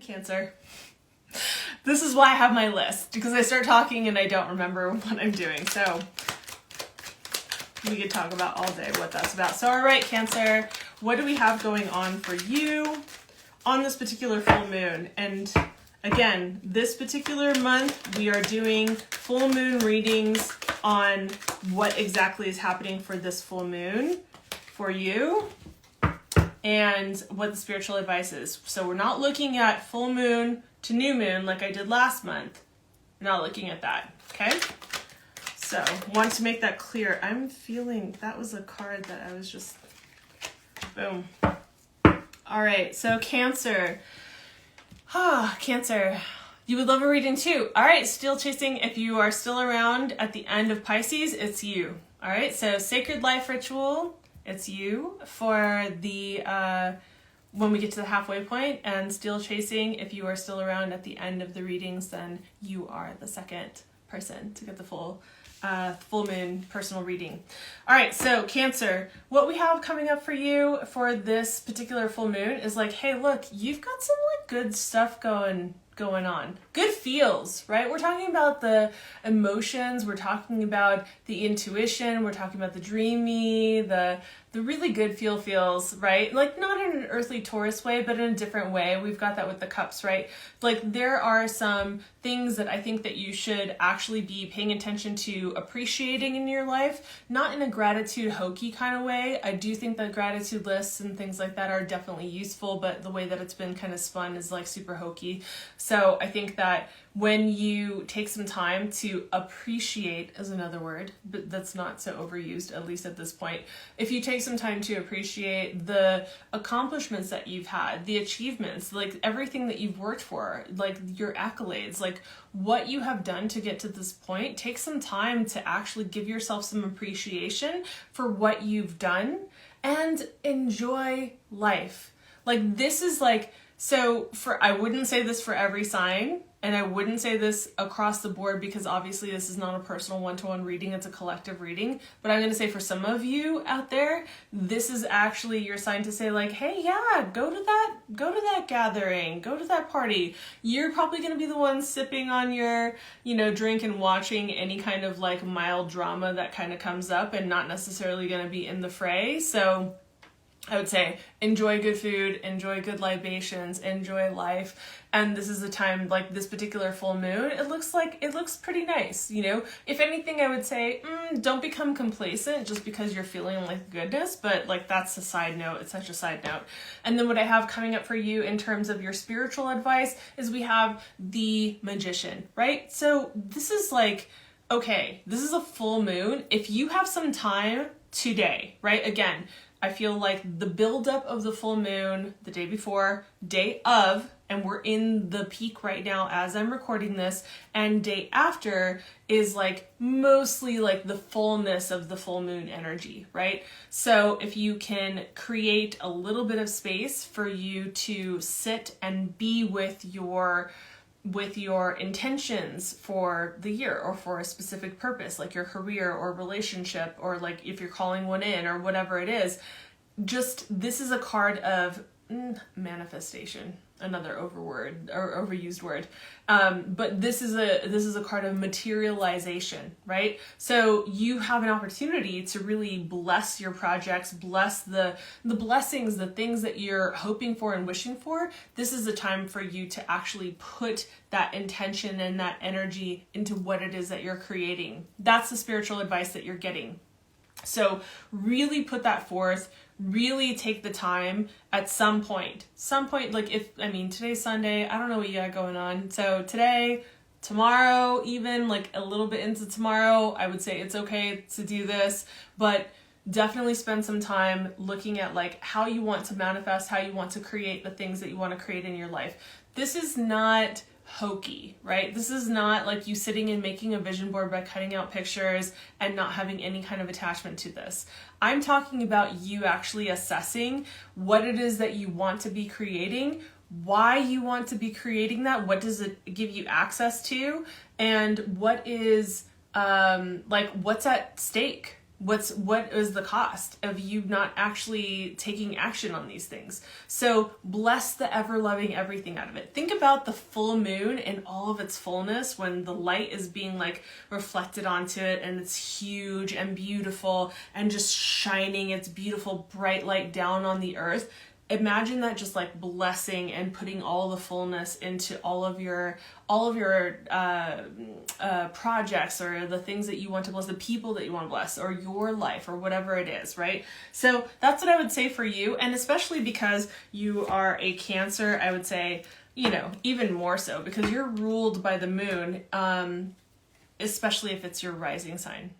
Cancer. This is why I have my list, because I start talking and I don't remember what I'm doing. So we could talk about all day what that's about. So, all right, Cancer, what do we have going on for you on this particular full moon? And again, this particular month, we are doing full moon readings on what exactly is happening for this full moon for you and what the spiritual advice is. So we're not looking at full moon to new moon like I did last month. We're not looking at that, okay? So want to make that clear. I'm feeling that was a card that I was just, boom. All right, so Cancer. Cancer, you would love a reading too. All right, Steel Chasing, if you are still around at the end of Pisces, it's you. All right, so Sacred Life Ritual, it's you for the, when we get to the halfway point, and Steel Chasing, if you are still around at the end of the readings, then you are the second person to get the full moon personal reading. All right, so Cancer, what we have coming up for you for this particular full moon is like, hey, look, you've got some like good stuff going on. Good feels, right? We're talking about the emotions, we're talking about the intuition, we're talking about the dreamy, the really good feels, right? Like not in an earthly Taurus way, but in a different way. We've got that with the cups, right? Like there are some things that I think that you should actually be paying attention to appreciating in your life, not in a gratitude hokey kind of way. I do think that gratitude lists and things like that are definitely useful, but the way that it's been kind of spun is like super hokey. So I think that when you take some time to appreciate, is another word, but that's not so overused, at least at this point. If you take some time to appreciate the accomplishments that you've had, the achievements, like everything that you've worked for, like your accolades, like what you have done to get to this point, take some time to actually give yourself some appreciation for what you've done and enjoy life. Like this is like, so I wouldn't say this for every sign, and I wouldn't say this across the board because obviously this is not a personal one-to-one reading, it's a collective reading. But I'm going to say for some of you out there, this is actually your sign to say like, hey, yeah, go to that gathering, go to that party. You're probably going to be the one sipping on your, drink and watching any kind of like mild drama that kind of comes up and not necessarily going to be in the fray. So I would say enjoy good food, enjoy good libations, enjoy life. And this is a time like this particular full moon, it looks pretty nice. If anything, I would say, don't become complacent just because you're feeling like goodness, but like that's a side note. It's such a side note. And then what I have coming up for you in terms of your spiritual advice is we have the Magician, right? So this is like, okay, this is a full moon. If you have some time today, right? Again, I feel like the buildup of the full moon, the day before, day of, and we're in the peak right now as I'm recording this, and day after is like mostly like the fullness of the full moon energy, right? So if you can create a little bit of space for you to sit and be with your intentions for the year or for a specific purpose, like your career or relationship, or like if you're calling one in or whatever it is, this is a card of manifestation, another overused word. But this is a card of materialization, right? So you have an opportunity to really bless your projects, bless the blessings, the things that you're hoping for and wishing for. This is a time for you to actually put that intention and that energy into what it is that you're creating. That's the spiritual advice that you're getting. So really put that forth. Really take the time at some point, like today's Sunday, I don't know what you got going on. So today, tomorrow, even like a little bit into tomorrow, I would say it's okay to do this, but definitely spend some time looking at like how you want to manifest, how you want to create the things that you want to create in your life. This is not hokey, right? This is not like you sitting and making a vision board by cutting out pictures and not having any kind of attachment to this. I'm talking about you actually assessing what it is that you want to be creating, why you want to be creating that, what does it give you access to, and what is what's at stake, what is the cost of you not actually taking action on these things? So bless the ever-loving everything out of it. Think about the full moon in all of its fullness when the light is being like reflected onto it and it's huge and beautiful and just shining its beautiful bright light down on the earth. Imagine that just like blessing and putting all the fullness into all of your projects, or the things that you want to bless, the people that you want to bless, or your life, or whatever it is, right? So that's what I would say for you. And especially because you are a Cancer, I would say, you know, even more so because you're ruled by the moon, especially if it's your rising sign.